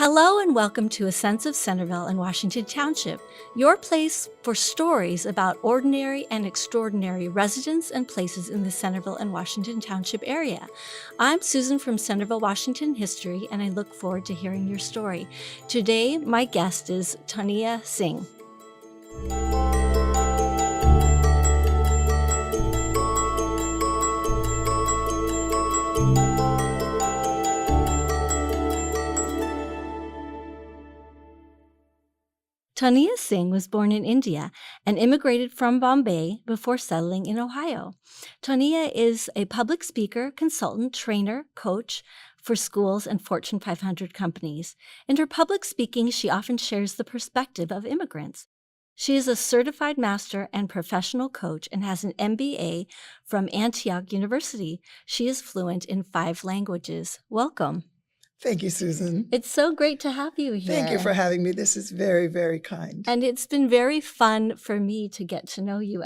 Hello and welcome to A Sense of Centerville and Washington Township, your place for stories about ordinary and extraordinary residents and places in the Centerville and Washington Township area. I'm Susan from Centerville-Washington History, and I look forward to hearing your story. Today, my guest is Toniya Singh. Toniya Singh was born in India and immigrated from Bombay before settling in Ohio. Toniya is a public speaker, consultant, trainer, coach for schools and Fortune 500 companies. In her public speaking, she often shares the perspective of immigrants. She is a certified master and professional coach and has an MBA from Antioch University. She is fluent in 5 languages. Welcome. Thank you, Susan. It's so great to have you here. Thank you for having me. This is very, very kind. And it's been very fun for me to get to know you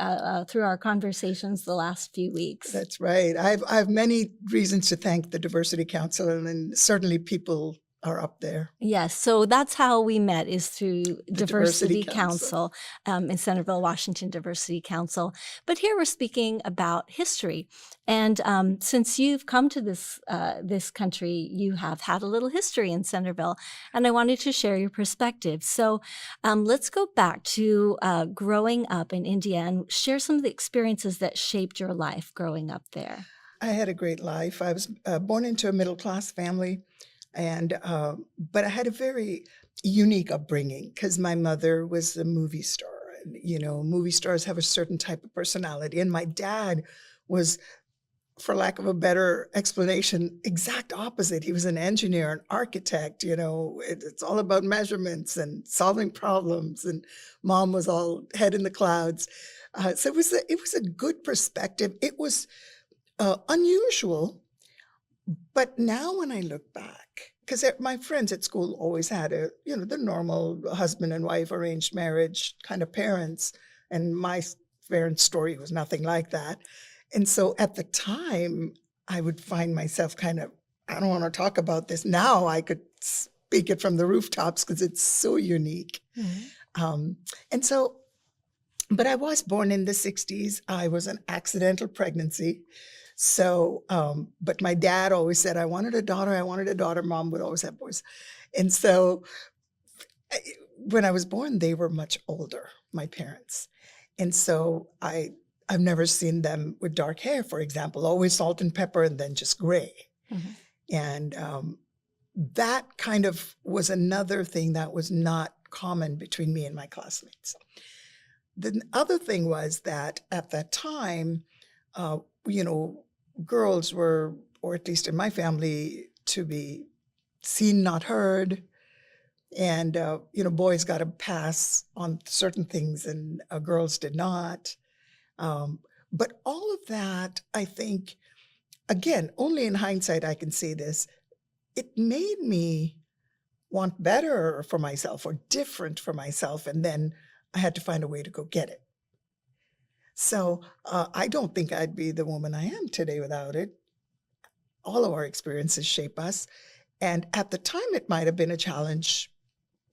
through our conversations the last few weeks. That's right. I have many reasons to thank the Diversity Council, and certainly people are up there. Yes, so that's how we met, is through Diversity Council in Centerville, Washington Diversity Council. But here we're speaking about history. And since you've come to this country, you have had a little history in Centerville, and I wanted to share your perspective. So let's go back to growing up in India and share some of the experiences that shaped your life growing up there. I had a great life. I was born into a middle-class family. But I had a very unique upbringing because my mother was a movie star. And, movie stars have a certain type of personality. And my dad was, for lack of a better explanation, exact opposite. He was an engineer, an architect. It's all about measurements and solving problems. And mom was all head in the clouds. So it was a good perspective. It was unusual. But now when I look back, because my friends at school always had the normal husband and wife arranged marriage kind of parents, and my parents' story was nothing like that. And so at the time, I would find myself I don't want to talk about this. Now I could speak it from the rooftops because it's so unique. Mm-hmm. But I was born in the 60s. I was an accidental pregnancy. So, but my dad always said, I wanted a daughter. Mom would always have boys. And so when I was born, they were much older, my parents. And so I've never seen them with dark hair, for example, always salt and pepper and then just gray. Mm-hmm. And that kind of was another thing that was not common between me and my classmates. The other thing was that at that time, girls were, or at least in my family, to be seen, not heard. And, boys got a pass on certain things and girls did not. But all of that, I think, again, only in hindsight I can say this, it made me want better for myself or different for myself. And then I had to find a way to go get it. So I don't think I'd be the woman I am today without it. All of our experiences shape us. And at the time, it might have been a challenge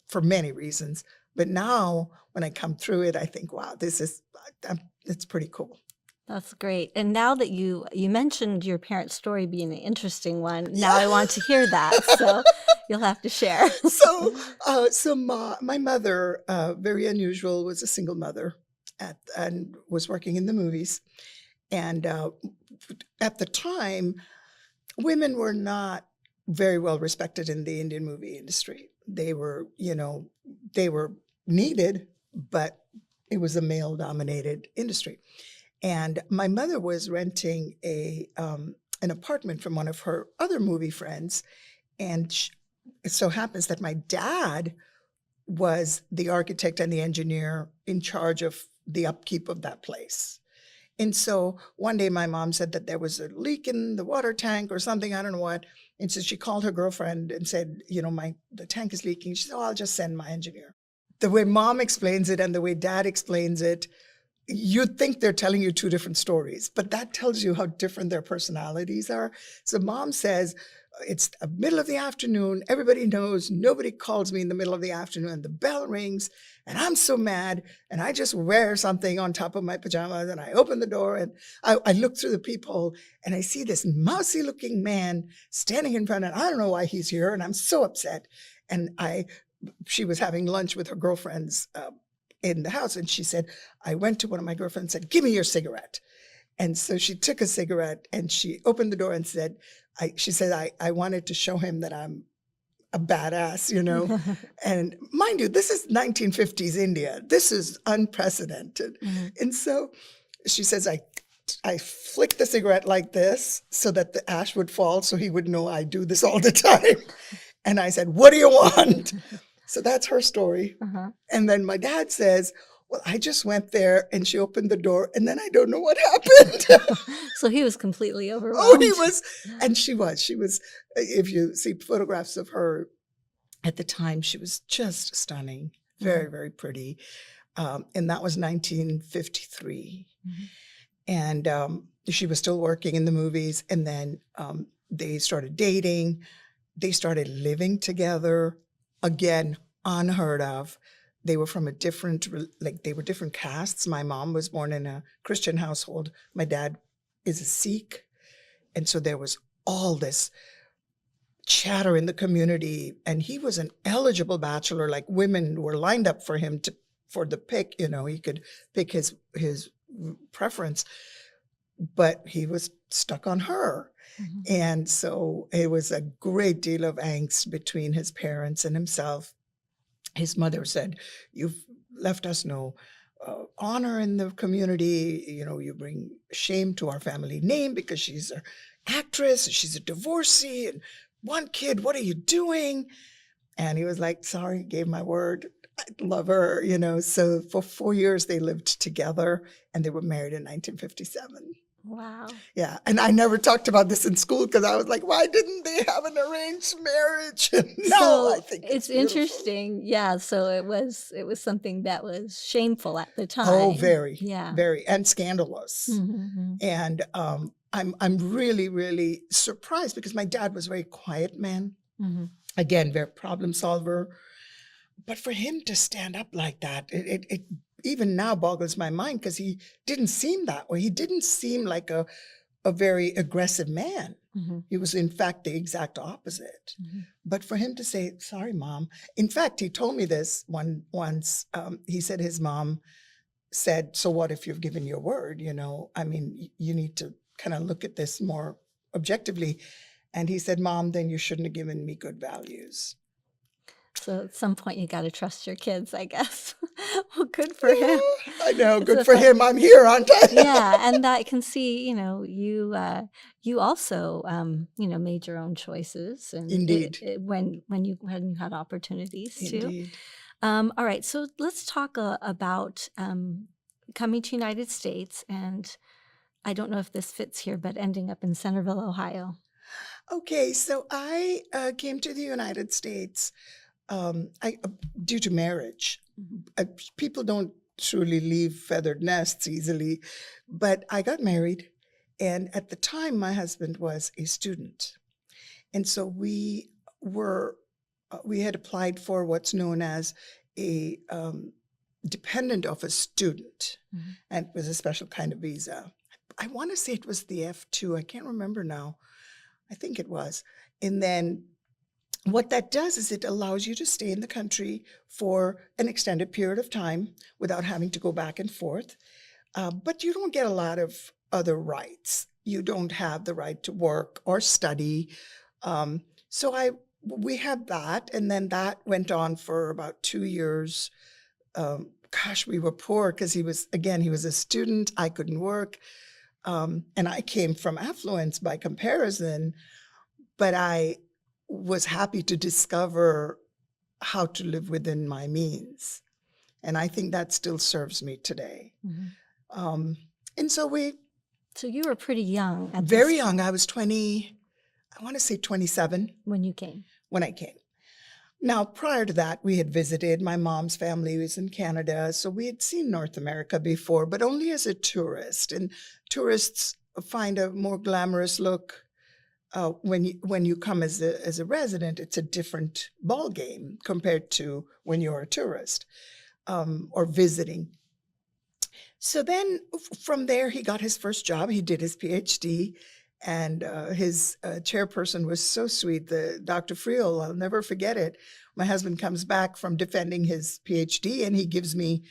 for many reasons. But now, when I come through it, I think, wow, it's pretty cool. That's great. And now that you mentioned your parents' story being an interesting one, now I want to hear that. So you'll have to share. So my mother, very unusual, was a single mother. And was working in the movies. And at the time, women were not very well respected in the Indian movie industry. They were needed, but it was a male-dominated industry. And my mother was renting an apartment from one of her other movie friends. And it so happens that my dad was the architect and the engineer in charge of the upkeep of that place. And so one day my mom said that there was a leak in the water tank or something, I don't know what. And so she called her girlfriend and said, the tank is leaking. She said, I'll just send my engineer. The way mom explains it and the way dad explains it, you'd think they're telling you 2 different stories, but that tells you how different their personalities are. So mom says, It's the middle of the afternoon. Everybody knows nobody calls me in the middle of the afternoon. The bell rings and I'm so mad. And I just wear something on top of my pajamas and I open the door and I look through the peephole and I see this mousy looking man standing in front and I don't know why he's here. And I'm so upset. And she was having lunch with her girlfriends in the house. And she said, I went to one of my girlfriends and said, give me your cigarette. And so she took a cigarette and she opened the door and said, she said, I wanted to show him that I'm a badass, you know. And mind you, this is 1950s India. This is unprecedented. Mm-hmm. And so she says, I flicked the cigarette like this so that the ash would fall so he would know I do this all the time. And I said, what do you want? So that's her story. Uh-huh. And then my dad says, well, I just went there and she opened the door and then I don't know what happened. So he was completely overwhelmed. Oh, he was. And she was, if you see photographs of her at the time, she was just stunning, very, very pretty. And that was 1953. Mm-hmm. And she was still working in the movies. And then they started dating. They started living together. Again, unheard of. They were from they were different castes. My mom was born in a Christian household. My dad is a Sikh. And so there was all this chatter in the community. And he was an eligible bachelor, like women were lined up for him for the pick, you know, he could pick his preference, but he was stuck on her. Mm-hmm. And so it was a great deal of angst between his parents and himself. His mother said, you've left us no honor in the community. You know, you bring shame to our family name because she's an actress, she's a divorcee, and one kid, what are you doing? And he was like, sorry, gave my word. I love her, you know. So for 4 years, they lived together and they were married in 1957. Wow. Yeah. And I never talked about this in school because I was like, why didn't they have an arranged marriage? So I think it's interesting. Yeah. So it was something that was shameful at the time. Oh, very. Yeah. Very. And scandalous. Mm-hmm. And I'm really, really surprised because my dad was a very quiet man. Mm-hmm. Again, very problem solver. But for him to stand up like that, it even now boggles my mind because he didn't seem that way. He didn't seem like a very aggressive man. Mm-hmm. He was, in fact, the exact opposite. Mm-hmm. But for him to say, sorry, Mom. In fact, he told me this once. He said his mom said, so what if you've given your word? You know, I mean, you need to kind of look at this more objectively. And he said, Mom, then you shouldn't have given me good values. So at some point you got to trust your kids, I guess. Well, good for him. I know, good for him. I'm here, aren't I? Yeah, and I can see, you know, you also, you know, made your own choices. And Indeed. When you had opportunities to. Indeed. All right, so let's talk about coming to United States, and I don't know if this fits here, but ending up in Centerville, Ohio. Okay, so I came to the United States due to marriage. Mm-hmm. People don't truly leave feathered nests easily, but I got married, and at the time, my husband was a student, and so we had applied for what's known as a dependent of a student, mm-hmm. and it was a special kind of visa. I want to say it was the F2. I can't remember now. I think it was, and then. What that does is it allows you to stay in the country for an extended period of time without having to go back and forth. But you don't get a lot of other rights. You don't have the right to work or study. So we had that, and then that went on for about 2 years. We were poor because he was a student. I couldn't work. And I came from affluence by comparison, but I was happy to discover how to live within my means. And I think that still serves me today. Mm-hmm. And so So you were pretty young. Very young. I was 20, I want to say 27. When you came? When I came. Now, prior to that, we had visited. My mom's family was in Canada. So we had seen North America before, but only as a tourist. And tourists find a more glamorous look when you come as a resident, it's a different ball game compared to when you're a tourist or visiting. So then from there, he got his first job. He did his PhD, and his chairperson was so sweet. The Dr. Friel, I'll never forget it. My husband comes back from defending his PhD, and he gives me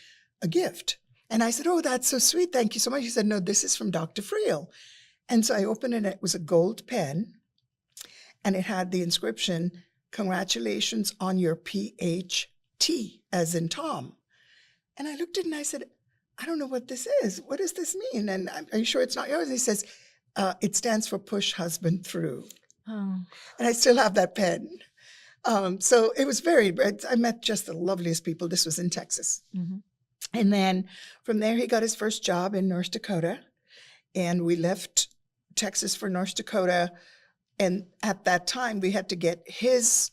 a gift. And I said, "Oh, that's so sweet. Thank you so much." He said, "No, this is from Dr. Friel." And so I opened it, and it was a gold pen, and it had the inscription, "Congratulations on your PhD," as in Tom. And I looked at it and I said, "I don't know what this is. What does this mean? And are you sure it's not yours?" And he says, "It stands for push husband through." Oh. And I still have that pen. So it was I met just the loveliest people. This was in Texas. Mm-hmm. And then from there, he got his first job in North Dakota. And we left Texas for North Dakota. And at that time, we had to get his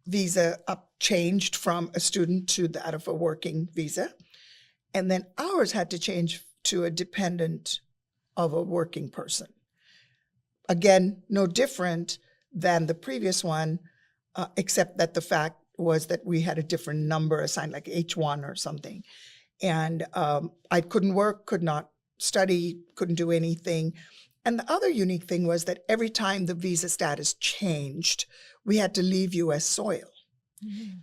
visa changed from a student to out of a working visa. And then ours had to change to a dependent of a working person. Again, no different than the previous one, except that the fact was that we had a different number assigned, like H1 or something. And I couldn't work, could not study, couldn't do anything. And the other unique thing was that every time the visa status changed, we had to leave U.S. soil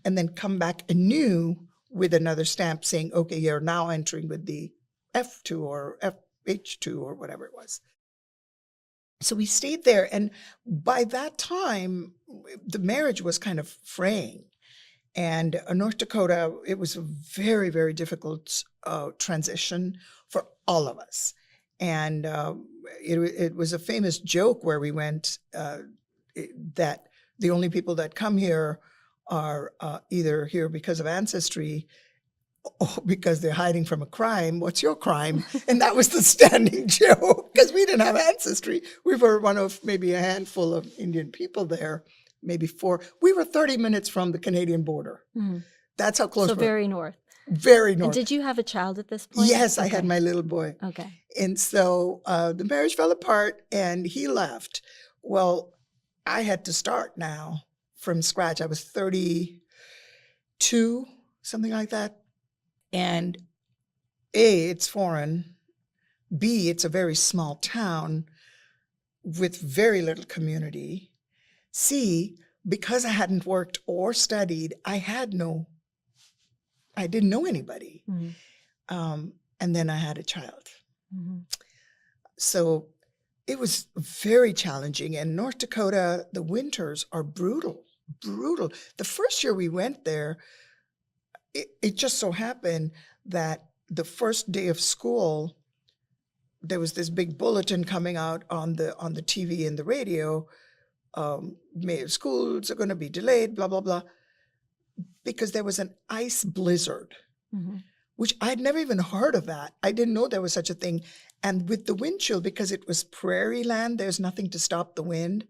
and then come back anew with another stamp saying, "Okay, you're now entering with the F2 or FH2 or whatever it was." So we stayed there. And by that time, the marriage was kind of fraying. And North Dakota, it was a very, very difficult transition for all of us. And it was a famous joke where we went that the only people that come here are either here because of ancestry or because they're hiding from a crime. What's your crime? And that was the standing joke, because we didn't have ancestry. We were one of maybe a handful of Indian people there, maybe 4. We were 30 minutes from the Canadian border. Mm-hmm. That's how close So we were. very north. Very north. And did you have a child at this point? Yes, I had my little boy. Okay. And so the marriage fell apart and he left. Well, I had to start now from scratch. I was 32, something like that. And A, it's foreign. B, it's a very small town with very little community. C, because I hadn't worked or studied, I didn't know anybody. Mm-hmm. And then I had a child. Mm-hmm. So it was very challenging. And North Dakota, the winters are brutal. The first year we went there, it just so happened that the first day of school, there was this big bulletin coming out on the TV and the radio. Schools are going to be delayed, blah, blah, blah, because there was an ice blizzard, mm-hmm. which I'd never even heard of that. I didn't know there was such a thing. And with the wind chill, because it was prairie land, there's nothing to stop the wind.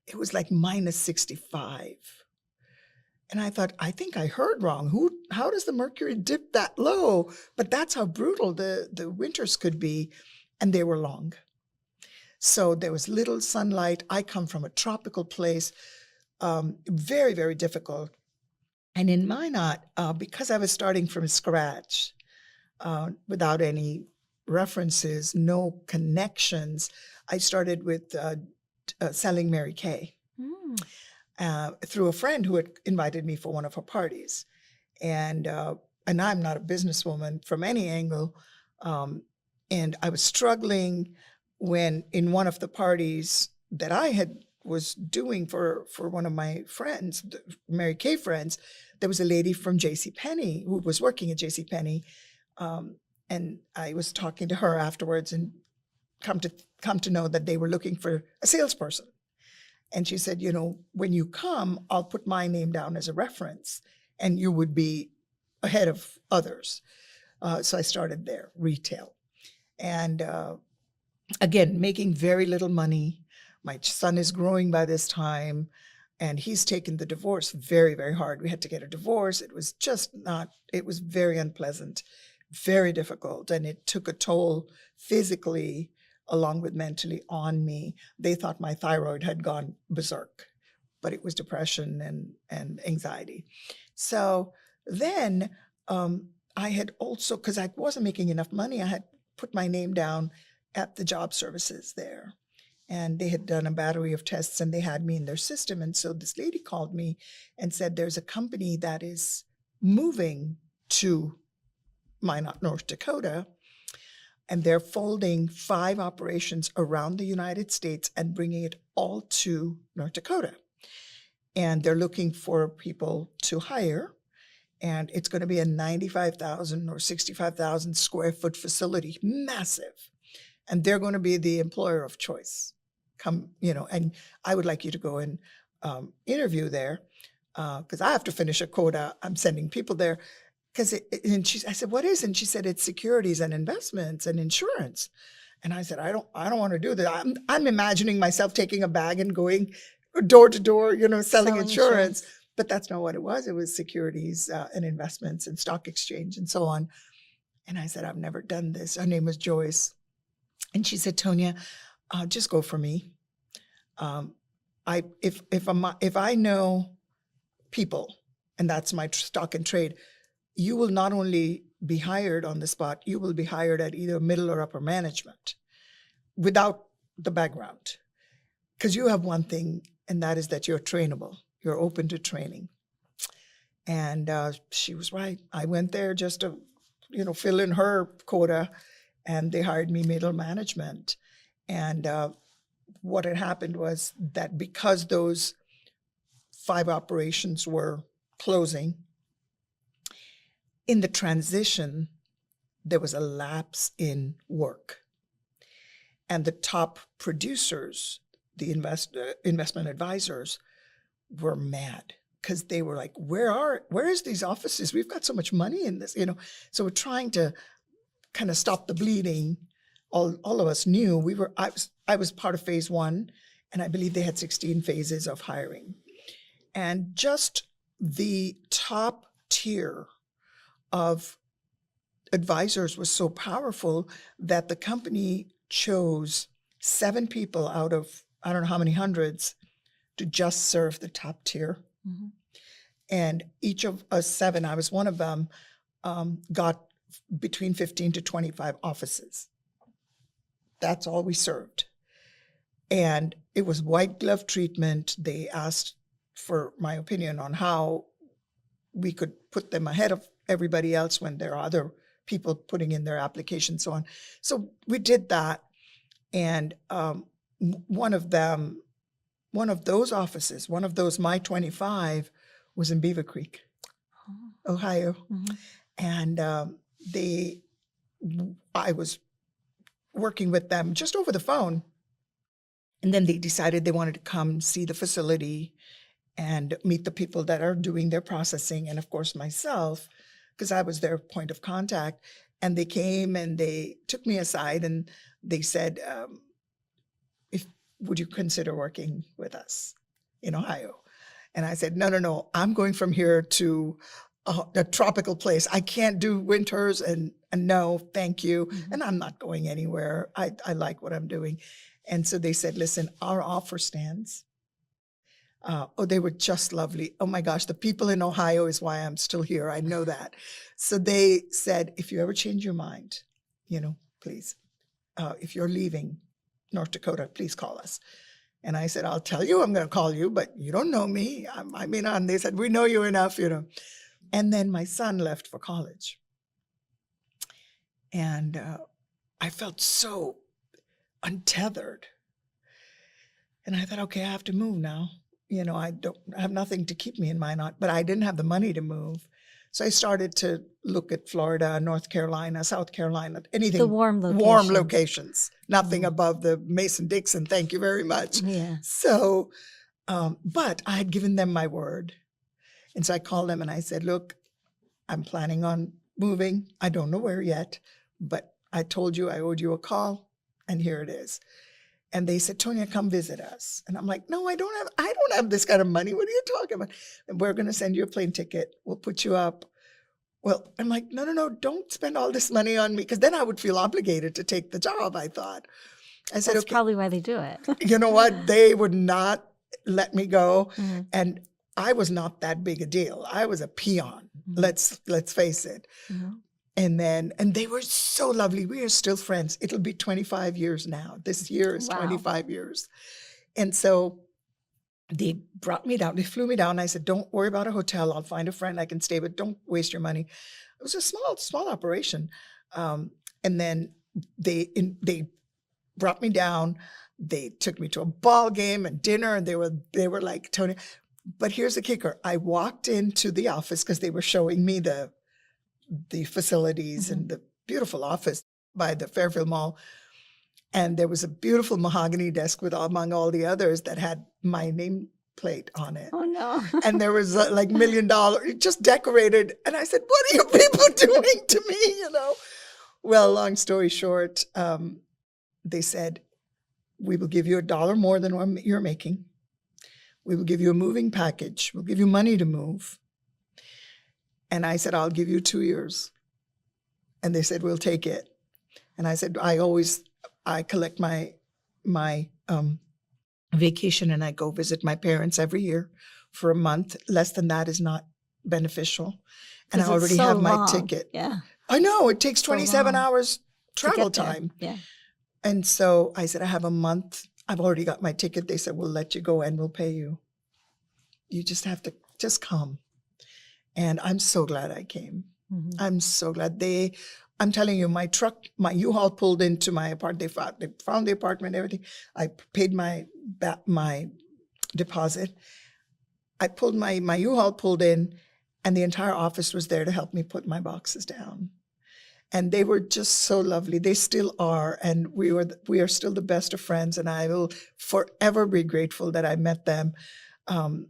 It was like minus 65. And I thought, I think I heard wrong. How does the mercury dip that low? But that's how brutal the winters could be. And they were long. So there was little sunlight. I come from a tropical place, very, very difficult. And in Minot, because I was starting from scratch, without any references, no connections, I started with selling Mary Kay through a friend who had invited me for one of her parties. And I'm not a businesswoman from any angle. And I was struggling when in one of the parties that I was doing for one of my friends, Mary Kay friends, there was a lady from JCPenney who was working at JCPenney. And I was talking to her afterwards and come to know that they were looking for a salesperson. And she said, when you come, I'll put my name down as a reference and you would be ahead of others. So I started there, retail. And again, making very little money. My son is growing by this time, and he's taken the divorce very, very hard. We had to get a divorce. It was it was very unpleasant, very difficult, and it took a toll physically along with mentally on me. They thought my thyroid had gone berserk, but it was depression and anxiety. So then I had also, because I wasn't making enough money, I had put my name down at the job services there. And they had done a battery of tests and they had me in their system. And so this lady called me and said, there's a company that is moving to Minot, North Dakota, and they're folding 5 operations around the United States and bringing it all to North Dakota. And they're looking for people to hire. And it's going to be a 95,000 or 65,000 square foot facility, massive. And they're going to be the employer of choice. Come, and I would like you to go and interview there because I have to finish a quota. I'm sending people there. I said, what is it? And she said, it's securities and investments and insurance. And I said, I don't want to do that. I'm imagining myself taking a bag and going door to door, selling insurance. But that's not what it was. It was securities and investments and stock exchange and so on. And I said, I've never done this. Her name was Joyce. And she said, Toniya, just go for me. If I know people, and that's my stock and trade, you will not only be hired on the spot, you will be hired at either middle or upper management without the background. Because you have one thing, and that is that you're trainable. You're open to training. And she was right. I went there just to, fill in her quota, and they hired me middle management. And what had happened was that because those 5 operations were closing, in the transition, there was a lapse in work. And the top producers, the investment advisors, were mad because they were like, where is these offices? We've got so much money in this, So we're trying to kind of stop the bleeding. All of us knew I was part of phase 1, and I believe they had 16 phases of hiring. And just the top tier of advisors was so powerful that the company chose 7 people out of I don't know how many hundreds to just serve the top tier. Mm-hmm. And each of us 7, I was one of them, got between 15 to 25 offices. That's all we served. And it was white glove treatment. They asked for my opinion on how we could put them ahead of everybody else when there are other people putting in their applications, so on. So we did that. And one of those offices, one of those My 25, was in Beaver Creek, Ohio. Mm-hmm. And I was working with them just over the phone. And then they decided they wanted to come see the facility and meet the people that are doing their processing, and of course myself, because I was their point of contact. And they came and they took me aside and they said, would you consider working with us in Ohio? And I said, no, I'm going from here to a tropical place. I can't do winters, and no, thank you. Mm-hmm. And I'm not going anywhere. I like what I'm doing. And so they said, listen, our offer stands. They were just lovely. Oh my gosh, the people in Ohio is why I'm still here. I know that. So they said, if you ever change your mind, please, if you're leaving North Dakota, please call us. And I said, I'll tell you I'm going to call you, but you don't know me. And they said, we know you enough, And then my son left for college. And I felt so untethered. And I thought, okay, I have to move now. I have nothing to keep me in Minot, but I didn't have the money to move. So I started to look at Florida, North Carolina, South Carolina, anything. The warm locations. Nothing above the Mason-Dixon. Thank you very much. Yeah. So, but I had given them my word. And so I called them and I said, look, I'm planning on moving. I don't know where yet, but I told you I owed you a call, and here it is. And they said, Toniya, come visit us. And I'm like, no, I don't have this kind of money. What are you talking about? And we're going to send you a plane ticket. We'll put you up. Well, I'm like, no, don't spend all this money on me, because then I would feel obligated to take the job, I thought. I said, That's okay, probably why they do it. you know what? They would not let me go. Mhm. And I was not that big a deal. I was a peon. Mhm. Let's face it. Mhm. And they were so lovely. We are still friends. It'll be 25 years now. This year is Wow. 25 years. And so they brought me down. They flew me down. I said, don't worry about a hotel. I'll find a friend I can stay with. Don't waste your money. It was a small operation. And then they brought me down. They took me to a ball game and dinner, and they were like, Tony. But here's the kicker. I walked into the office because they were showing me the facilities and the beautiful office by the Fairfield Mall. And there was a beautiful mahogany desk with, among all the others, that had my nameplate on it. Oh, no. And there was like $1 million, just decorated. And I said, what are you people doing to me, you know? Well, long story short, they said, we will give you $1 more than what you're making. We will give you a moving package. We'll give you money to move. And I said, I'll give you 2 years. And they said, we'll take it. And I said, I collect my vacation and I go visit my parents every year for a month. Less than that is not beneficial. And I 'Cause it's already so have my long. ticket. Yeah. I know, it takes So 27 long hours to travel get there. time. Yeah. And so I said, I have a month. I've already got my ticket. They said, we'll let you go and we'll pay you. You just have to just come. And I'm so glad I came. Mhm. I'm so glad. I'm telling you, my U-Haul pulled into my apartment. They found the apartment, everything. I paid my deposit. My U-Haul pulled in, and the entire office was there to help me put my boxes down. And they were just so lovely. They still are, and we are still the best of friends. And I will forever be grateful that I met them. And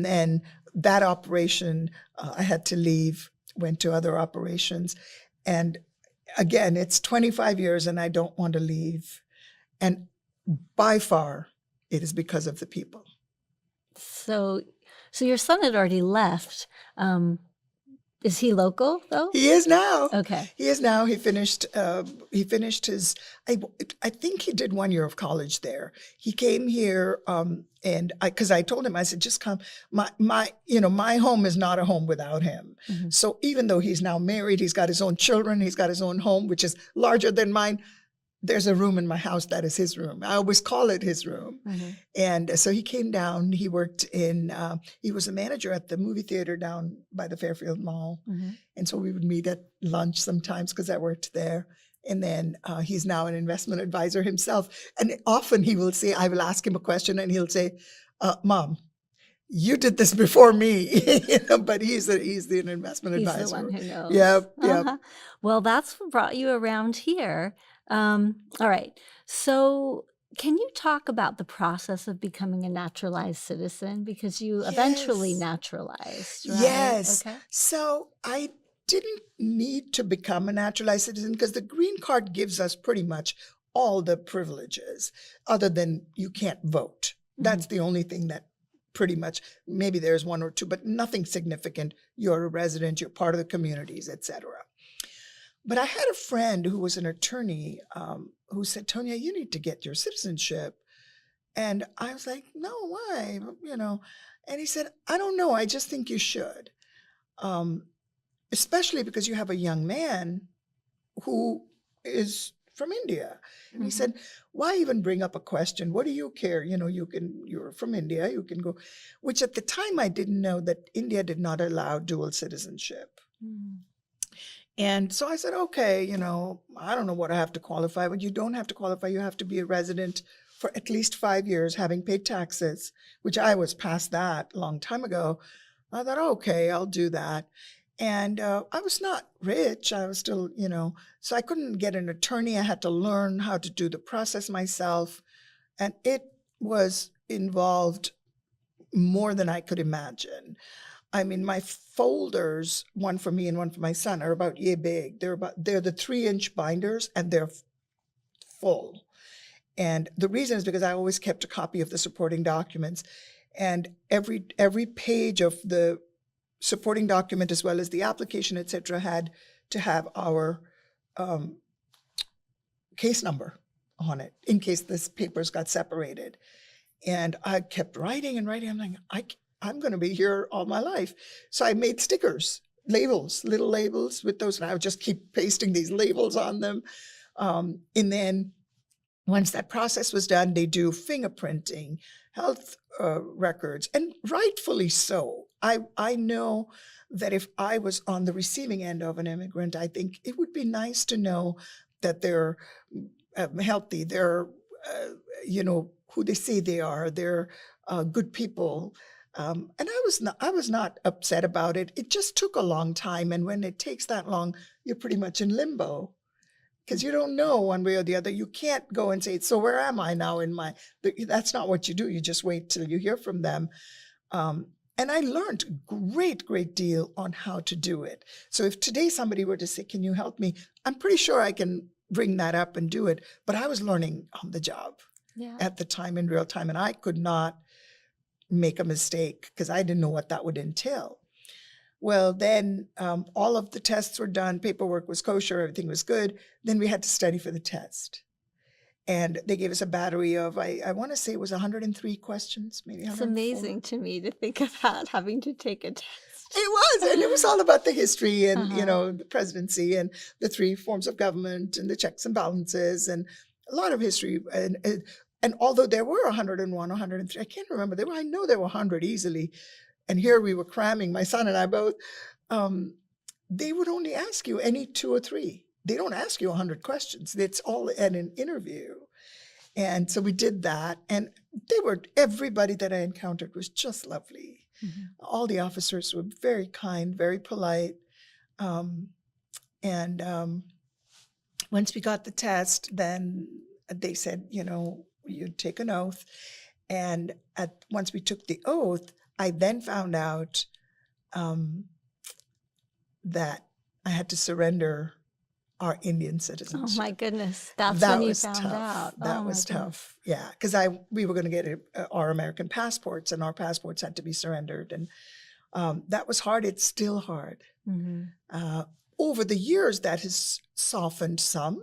then that operation, I had to leave, went to other operations. And again, it's 25 years and I don't want to leave. And by far, it is because of the people. So your son had already left. Is he local though? He is now. Okay. He is now. He finished his, I think he did 1 year of college there. He came here, and because I told him, I said, just come. My home is not a home without him. Mhm. So even though he's now married, he's got his own children, he's got his own home, which is larger than mine. There's a room in my house that is his room. I always call it his room. Mhm. And so he came down. He worked he was a manager at the movie theater down by the Fairfield Mall. Mhm. And so we would meet at lunch sometimes because I worked there. And then he's now an investment advisor himself. And often I will ask him a question and he'll say, Mom, you did this before me. But he's the investment He's advisor. the one who knows. Yep. Well, that's what brought you around here. All right. So can you talk about the process of becoming a naturalized citizen? Because you eventually Yes. naturalized, right? Yes. Okay. So I didn't need to become a naturalized citizen because the green card gives us pretty much all the privileges, other than you can't vote. That's the only thing that pretty much, maybe there's one or two, but nothing significant. You're a resident, you're part of the communities, etc. But I had a friend who was an attorney who said, Toniya, you need to get your citizenship. And I was like, no, why? And he said, I don't know. I just think you should. Especially because you have a young man who is from India. And he said, why even bring up a question? What do you care? You're from India, you can go, which at the time I didn't know that India did not allow dual citizenship. Mhm. And so I said, okay, I don't know what I have to qualify, but you don't have to qualify. You have to be a resident for at least 5 years, having paid taxes, which I was past that a long time ago. I thought, okay, I'll do that. And I was not rich. I was still, so I couldn't get an attorney. I had to learn how to do the process myself. And it was involved more than I could imagine. I mean, my folders, one for me and one for my son, are about yay big. They're the 3-inch binders, and they're full. And the reason is because I always kept a copy of the supporting documents, and every page of the supporting document, as well as the application, etc., had to have our case number on it in case the papers got separated. And I kept writing and writing. I'm like, I'm going to be here all my life. So I made stickers, labels, little labels with those. And I would just keep pasting these labels on them. And then once that process was done, they do fingerprinting, health records, and rightfully so. I know that if I was on the receiving end of an immigrant, I think it would be nice to know that they're healthy, they're, who they say they are, they're good people. And I was not upset about it. It just took a long time. And when it takes that long, you're pretty much in limbo because you don't know one way or the other. You can't go and say, so where am I now that's not what you do. You just wait till you hear from them. And I learned a great deal on how to do it. So if today somebody were to say, can you help me? I'm pretty sure I can bring that up and do it. But I was learning on the job at the time in real time. And I could not make a mistake because I didn't know what that would entail. Well, then all of the tests were done. Paperwork was kosher. Everything was good. Then we had to study for the test. And they gave us a battery of, I want to say it was 103 questions, maybe 104. It's amazing to me to think about having to take a test. It was, and it was all about the history and, the presidency and the three forms of government and the checks and balances and a lot of history. And although there were 101, 103, I can't remember. I know there were 100 easily. And here we were cramming, my son and I both. They would only ask you any 2 or 3. They don't ask you 100 questions. It's all at an interview. And so we did that. And everybody that I encountered was just lovely. Mm-hmm. All the officers were very kind, very polite. And once we got the test, then they said, you'd take an oath. And once we took the oath, I then found out that I had to surrender our Indian citizenship. Oh my goodness, that's when you found out. That was tough. Yeah, because we were going to get our American passports, and our passports had to be surrendered, and that was hard. It's still hard. Mm-hmm. Over the years, that has softened some,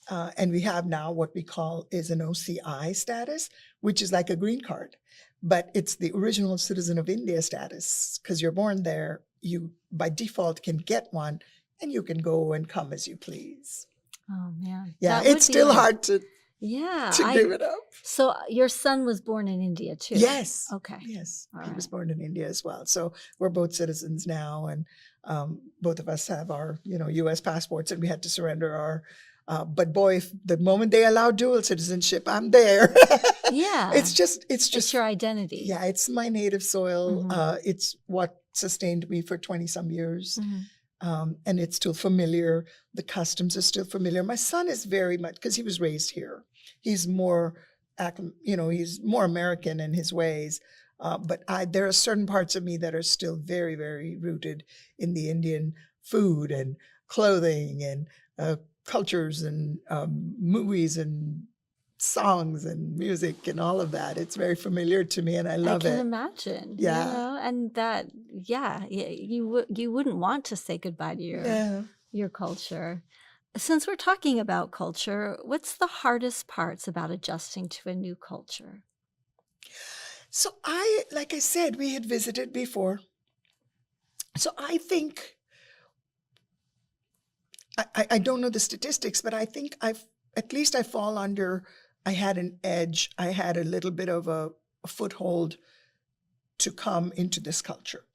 and we have now what we call is an OCI status, which is like a green card, but it's the original citizen of India status because you're born there. You by default can get one. And you can go and come as you please. Oh, man. Yeah, it's still hard to give it up. So your son was born in India, too? Yes. Okay. Yes, all he right. was born in India as well. So we're both citizens now, and both of us have our, U.S. passports, and we had to surrender our. But boy, the moment they allow dual citizenship, I'm there. Yeah. It's just your identity. Yeah, it's my native soil. Mm-hmm. It's what sustained me for 20-some years. Mm-hmm. And it's still familiar. The customs are still familiar. My son is very much, because he was raised here. He's more, he's more American in his ways. But there are certain parts of me that are still very, very rooted in the Indian food and clothing and cultures and movies and songs and music and all of that. It's very familiar to me, and I love it. I can imagine. Yeah. And that, you wouldn't want to say goodbye to your culture. Since we're talking about culture, what's the hardest parts about adjusting to a new culture? So like I said, we had visited before. So I think, I don't know the statistics, but I think I fall under, I had an edge. I had a little bit of a foothold to come into this culture.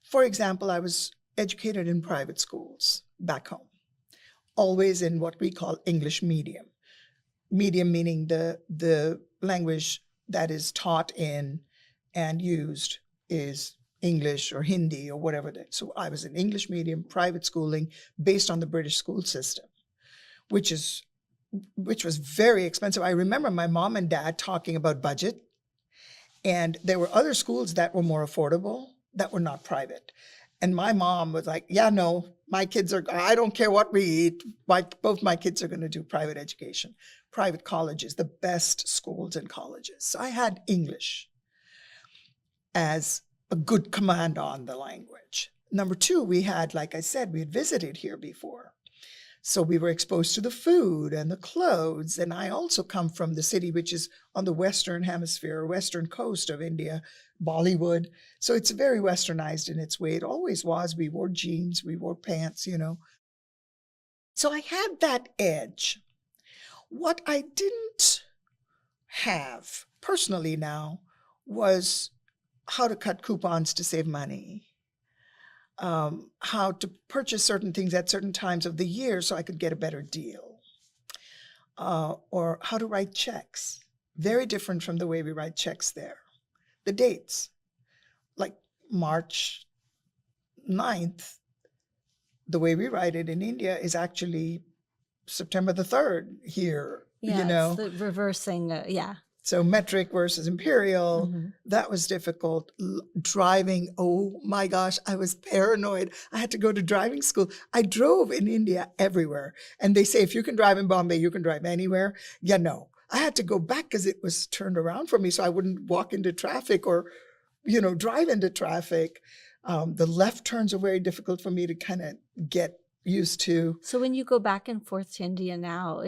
For example, I was educated in private schools back home, always in what we call English medium. Medium meaning the language that is taught in and used is English or Hindi or whatever. So I was in English medium, private schooling based on the British school system, which was very expensive. I remember my mom and dad talking about budget, and there were other schools that were more affordable that were not private. And my mom was like, no, my kids I don't care what we eat. Both my kids are going to do private education, private colleges, the best schools and colleges. So I had English as a good command on the language. Number 2, we had, like I said, we had visited here before. So we were exposed to the food and the clothes. And I also come from the city, which is on the Western hemisphere, Western coast of India, Bollywood. So it's very Westernized in its way. It always was. We wore jeans, we wore pants, you know. So I had that edge. What I didn't have personally now was how to cut coupons to save money, how to purchase certain things at certain times of the year so I could get a better deal, or how to write checks. Very different from the way we write checks there. The dates, like March 9th, the way we write it in India is actually September the 3rd here, Yeah, you know. it's the reversing. Yeah. So metric versus imperial, Mhm. that was difficult. Driving, oh my gosh, I was paranoid. I had to go to driving school. I drove in India everywhere. And they say, if you can drive in Bombay, you can drive anywhere. Yeah, no. I had to go back because it was turned around for me so I wouldn't walk into traffic or, you know, drive into traffic. The left turns are very difficult for me to kind of get used to. So when you go back and forth to India now,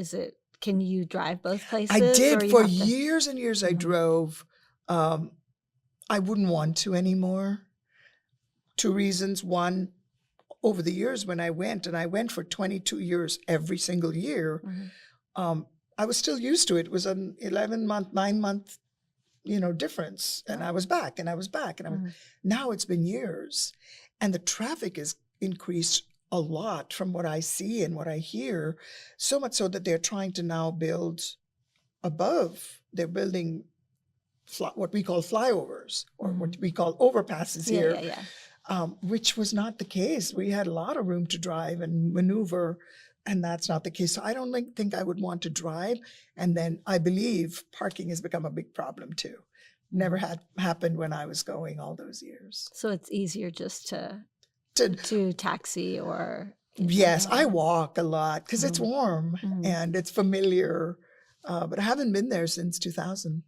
can you drive both places? I did or you for have to- years and years. I Mhm. drove. I wouldn't want to anymore. 2 reasons. One, over the years when I went, and I went for 22 years every single year, Mhm. I was still used to it. It was an 11-month, 9-month, you know, difference. And I was back and I was back. And Mhm. now it's been years. And the traffic has increased a lot from what I see and what I hear, so much so that they're trying to now build above. They're building what we call flyovers, or what we call overpasses Yeah, here, yeah, yeah. which was not the case. We had a lot of room to drive and maneuver, and that's not the case. So I don't think I would want to drive. And then I believe parking has become a big problem too. Never had happened when I was going all those years. So it's easier just to To taxi or Yes, I something. walk a lot because it's warm Mhm. and it's familiar. But I haven't been there since 2000.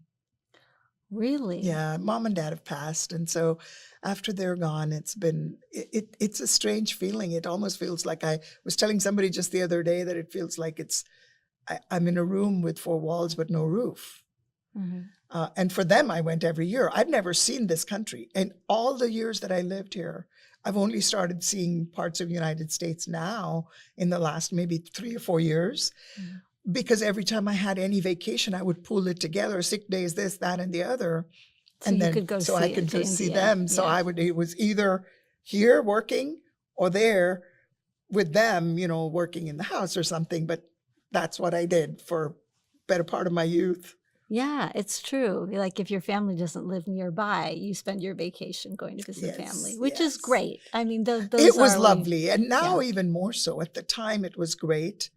Really? Yeah, mom and dad have passed, and so after they're gone, it's a strange feeling. It almost feels like, I was telling somebody just the other day that it feels like I'm in a room with 4 walls but no roof. Mhm. And for them, I went every year. I'd never seen this country. And all the years that I lived here, I've only started seeing parts of the United States now in the last maybe 3 or 4 years. Mhm. Because every time I had any vacation, I would pull it together, sick days, this, that, and the other. So And you then, could go so see I it could to go see India. them. So Yeah. it was either here working or there with them, you know, working in the house or something. But that's what I did for better part of my youth. Yeah, it's true. Like if your family doesn't live nearby, you spend your vacation going to visit family, Yes, which is yes. great. I mean, those It was are lovely. And now yeah. even more so. At the time, it was great.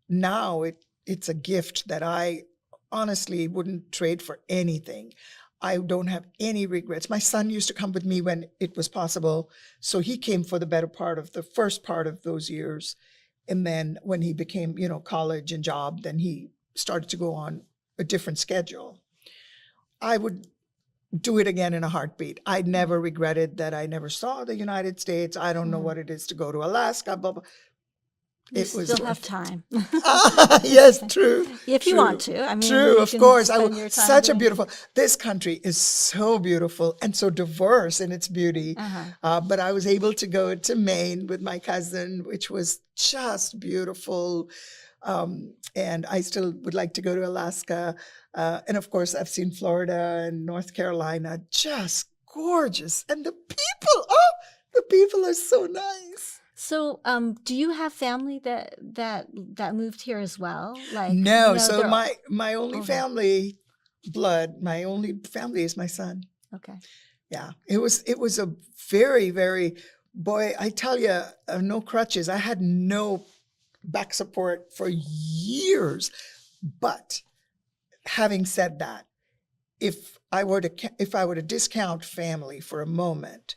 Now it's a gift that I honestly wouldn't trade for anything. I don't have any regrets. My son used to come with me when it was possible. So he came for the better part of the first part of those years. And then when he became, you know, college and job, then he started to go on a different schedule. I would do it again in a heartbeat. I never regretted that I never saw the United States. I don't know Mhm. what it is to go to Alaska, blah, blah. You It was still have worth it. time. Yes, true. If you want to. I mean, True, you of can course. spend your time Such a doing it. beautiful, this country is so beautiful and so diverse in its beauty. Uh-huh. But I was able to go to Maine with my cousin, which was just beautiful. And I still would like to go to Alaska. And of course, I've seen Florida and North Carolina, just gorgeous. And the people are so nice. So, do you have family that moved here as well? Like No, so they're my only okay. family my only family is my son. Okay. Yeah, it was a very, very, boy, I tell you, no crutches. I had no back support for years. But having said that, if I were to discount family for a moment,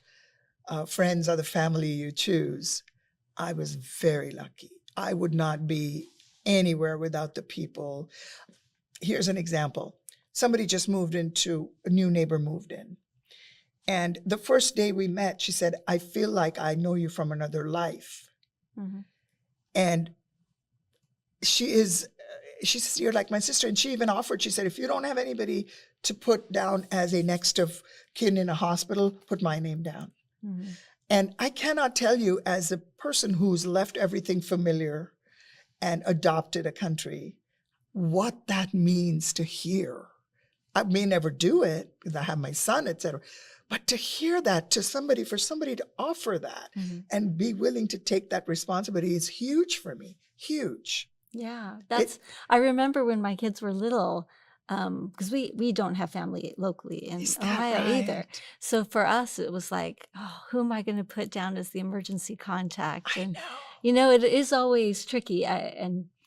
friends are the family you choose. I was very lucky. I would not be anywhere without the people. Here's an example. Somebody just moved into, a new neighbor moved in. And the first day we met, she said, I feel like I know you from another life. Mm-hmm. And she is, she says, you're like my sister. And she even offered, she said, if you don't have anybody to put down as a next of kin in a hospital, put my name down. Mm-hmm. And I cannot tell you, as a person who's left everything familiar and adopted a country, what that means to hear. I may never do it because I have my son, etc. But to hear that to somebody, for somebody to offer that Mm-hmm. and be willing to take that responsibility is huge for me. Huge. Yeah, I remember when my kids were little, because we don't have family locally in Is that Ohio either. right? So for us, it was like, oh, who am I going to put down as the emergency contact? I And, know. it is always tricky.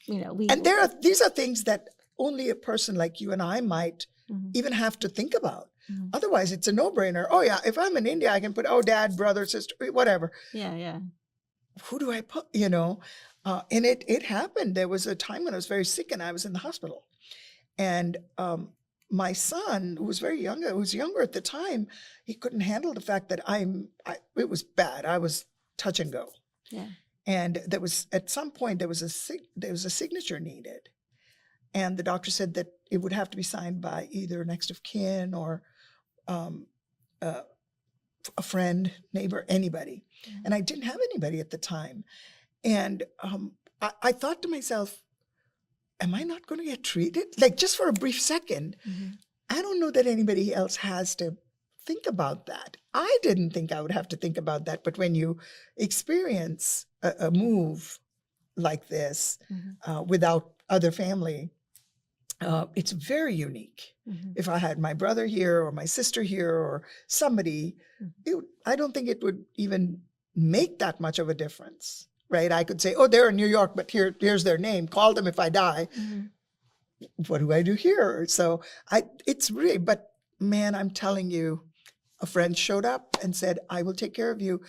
We, And these are things that only a person like you and I might Mhm, even have to think about. mhm. Otherwise, it's a no-brainer. Oh yeah, if I'm in India, I can put, oh, dad, brother, sister, whatever. Yeah. Who do I put, you know? And it happened. There was a time when I was very sick and I was in the hospital. And my son, who was very young, who was younger at the time, he couldn't handle the fact that it was bad. I was touch and go. Yeah. And there was, at some point, there was a signature needed. And the doctor said that it would have to be signed by either next of kin or um, uh, a friend, neighbor, anybody. Mhm. And I didn't have anybody at the time. And I thought to myself, am I not going to get treated? Like, just for a brief second, Mhm. I don't know that anybody else has to think about that. I didn't think I would have to think about that. But when you experience a move like this Mhm. without other family, it's very unique. Mhm. If I had my brother here or my sister here or somebody, Mhm. I don't think it would even make that much of a difference, right? I could say, oh, they're in New York, but here's their name. Call them if I die. Mhm. What do I do here? So it's really, but man, I'm telling you, a friend showed up and said, I will take care of you.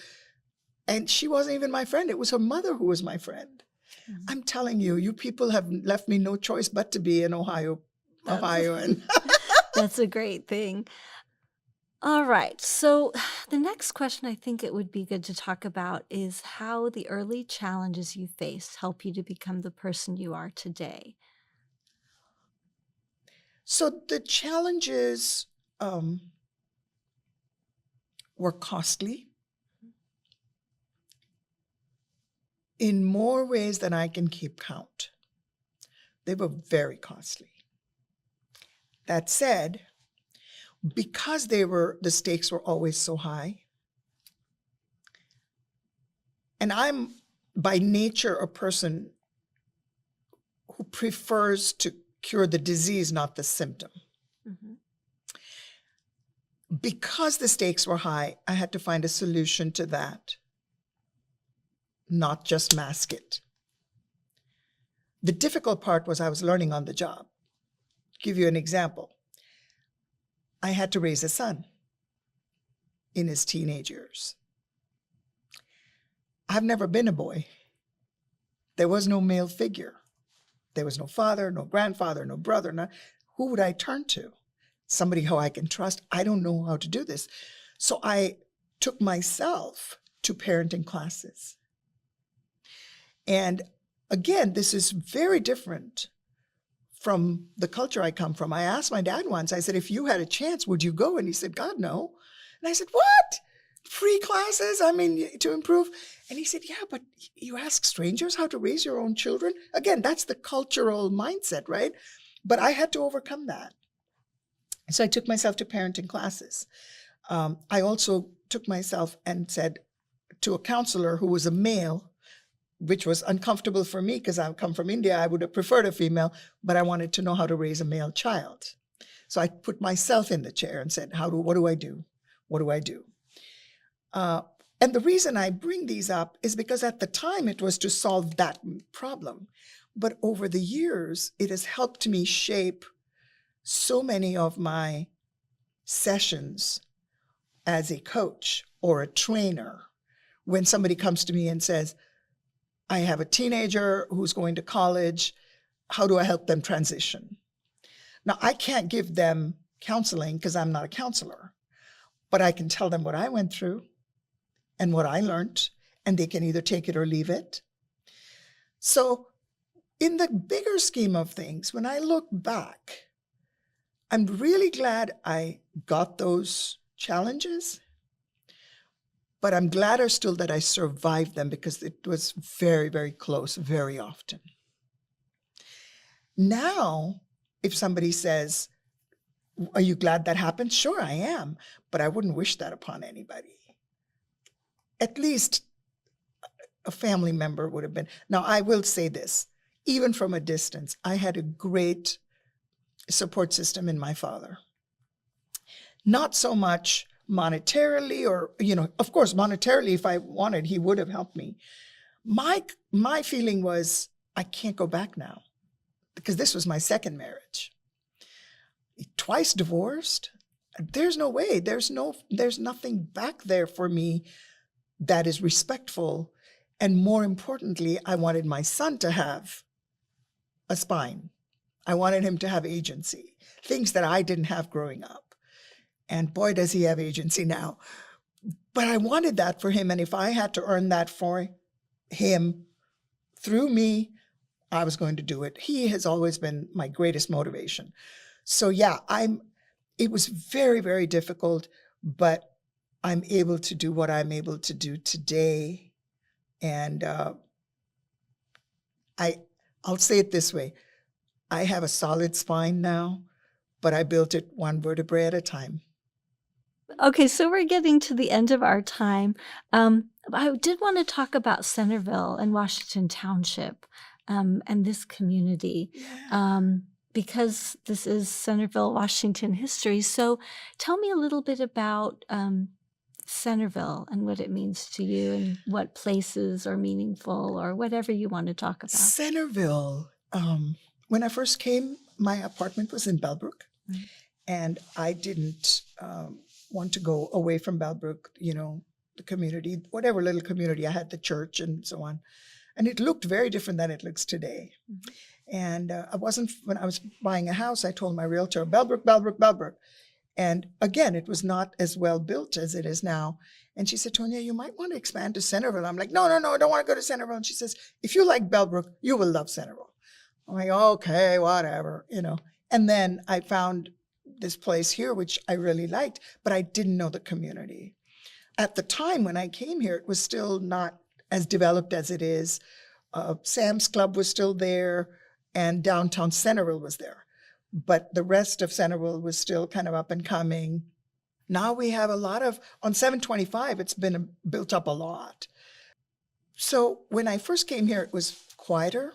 And she wasn't even my friend. It was her mother who was my friend. Mhm. I'm telling you, you people have left me no choice but to be in Ohio. That's And that's a great thing. All right. So the next question I think it would be good to talk about is how the early challenges you faced help you to become the person you are today. so the challenges were costly in more ways than I can keep count. They were very costly. That said, because the stakes were always so high, and I'm by nature a person who prefers to cure the disease, not the symptom. Mhm. Because the stakes were high, I had to find a solution to that, not just mask it. The difficult part was I was learning on the job. Give you an example. I had to raise a son in his teenage years. I've never been a boy. There was no male figure. There was no father, no grandfather, no brother. Who would I turn to? Somebody who I can trust. I don't know how to do this. So I took myself to parenting classes. And again, this is very different from the culture I come from. I asked my dad once, I said, if you had a chance, would you go? And he said, God, no. And I said, what? Free classes? I mean, to improve? And he said, yeah, but you ask strangers how to raise your own children? Again, that's the cultural mindset, right? But I had to overcome that. So I took myself to parenting classes. I also took myself and said to a counselor who was a male, which was uncomfortable for me because I come from India. I would have preferred a female, but I wanted to know how to raise a male child. So I put myself in the chair and said, what do I do? What do I do? And the reason I bring these up is because at the time it was to solve that problem. But over the years, it has helped me shape so many of my sessions as a coach or a trainer. When somebody comes to me and says, I have a teenager who's going to college, how do I help them transition? Now, I can't give them counseling because I'm not a counselor, but I can tell them what I went through and what I learned, and they can either take it or leave it. So in the bigger scheme of things, when I look back, I'm really glad I got those challenges, but I'm gladder still that I survived them because it was very, very close very often. Now, if somebody says, are you glad that happened? Sure, I am, but I wouldn't wish that upon anybody. At least a family member would have been. Now, I will say this, even from a distance, I had a great support system in my father. Not so much monetarily or, of course, monetarily, if I wanted, he would have helped me. My feeling was, I can't go back now because this was my second marriage. Twice divorced. There's no way. There's nothing back there for me that is respectful. And more importantly, I wanted my son to have a spine. I wanted him to have agency, things that I didn't have growing up. And boy, does he have agency now. But I wanted that for him. And if I had to earn that for him through me, I was going to do it. He has always been my greatest motivation. So yeah, it was very, very difficult, but I'm able to do what I'm able to do today. And I'll say it this way. I have a solid spine now, but I built it one vertebrae at a time. Okay, so we're getting to the end of our time. I did want to talk about Centerville and Washington Township and this community. Yeah. Because this is Centerville-Washington History. So tell me a little bit about Centerville and what it means to you and what places are meaningful or whatever you want to talk about. Centerville, when I first came, my apartment was in Bellbrook, and I didn't want to go away from Bellbrook, the community, whatever little community I had, the church and so on. And it looked very different than it looks today. Mm-hmm. And when I was buying a house, I told my realtor, Bellbrook, Bellbrook, Bellbrook. And again, it was not as well built as it is now. And she said, Toniya, you might want to expand to Centerville. I'm like, no, I don't want to go to Centerville. And she says, if you like Bellbrook, you will love Centerville. I'm like, okay, whatever, And then I found this place here, which I really liked, but I didn't know the community. At the time when I came here, it was still not as developed as it is. Sam's Club was still there, and downtown Centerville was there. But the rest of Centerville was still kind of up and coming. Now we have a lot on 725, it's been built up a lot. So when I first came here, it was quieter.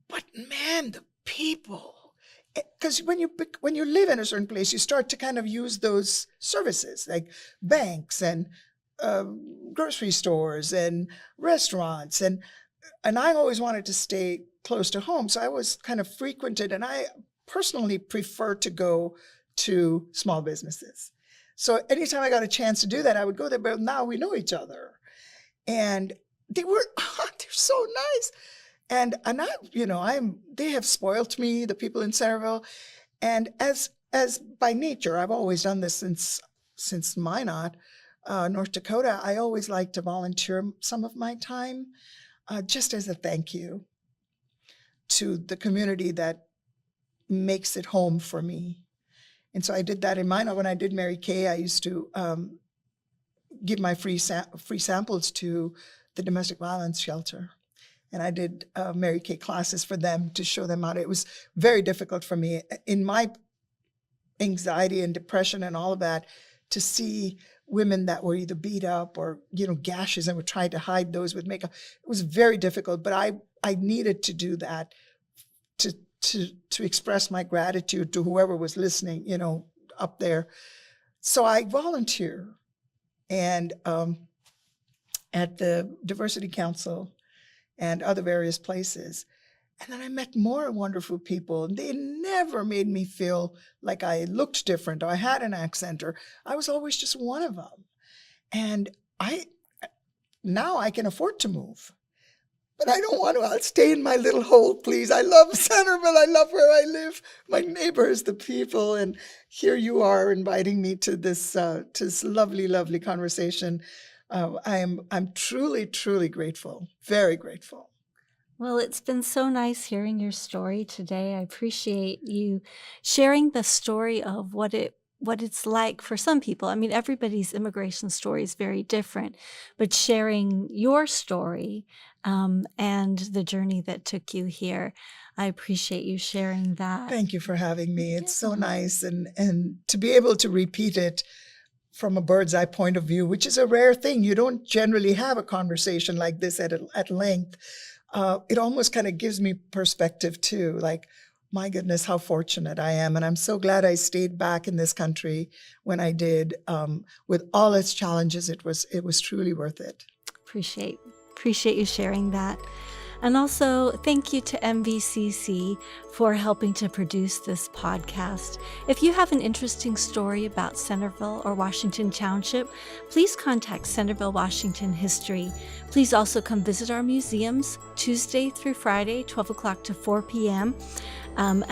But man, the people, because when you live in a certain place, you start to kind of use those services like banks and grocery stores and restaurants. And I always wanted to stay close to home. So I was kind of frequented, and I personally prefer to go to small businesses. So anytime I got a chance to do that, I would go there, but now we know each other. And they're so nice. And they have spoiled me, the people in Centerville. And as by nature, I've always done this since Minot, North Dakota. I always like to volunteer some of my time, just as a thank you to the community that makes it home for me. And so I did that in Minot. When I did Mary Kay, I used to give my free samples to the domestic violence shelter. And I did Mary Kay classes for them to show them how to. It was very difficult for me in my anxiety and depression and all of that to see women that were either beat up or, gashes, and were trying to hide those with makeup. It was very difficult, but I needed to do that to express my gratitude to whoever was listening, up there. So I volunteer and at the Diversity Council and other various places. And then I met more wonderful people, and they never made me feel like I looked different or I had an accent, or I was always just one of them. And now I can afford to move, but I don't want to. I'll stay in my little hole, please. I love Centerville. I love where I live. My neighbors, the people, and here you are inviting me to this lovely, lovely conversation. I'm truly, truly grateful, very grateful. Well, it's been so nice hearing your story today. I appreciate you sharing the story of what it's like for some people. I mean, everybody's immigration story is very different, but sharing your story and the journey that took you here, I appreciate you sharing that. Thank you for having me. It's so Yeah. nice, and to be able to repeat it from a bird's eye point of view, which is a rare thing. You don't generally have a conversation like this at length. It almost kind of gives me perspective too. Like, my goodness, how fortunate I am, and I'm so glad I stayed back in this country when I did. With all its challenges, it was truly worth it. Appreciate you sharing that. And also, thank you to MVCC for helping to produce this podcast. If you have an interesting story about Centerville or Washington Township, please contact Centerville-Washington History. Please also come visit our museums Tuesday through Friday, 12 o'clock to 4 p.m.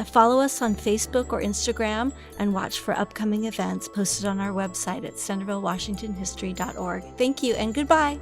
Follow us on Facebook or Instagram and watch for upcoming events posted on our website at centerville-washingtonhistory.org. Thank you and goodbye.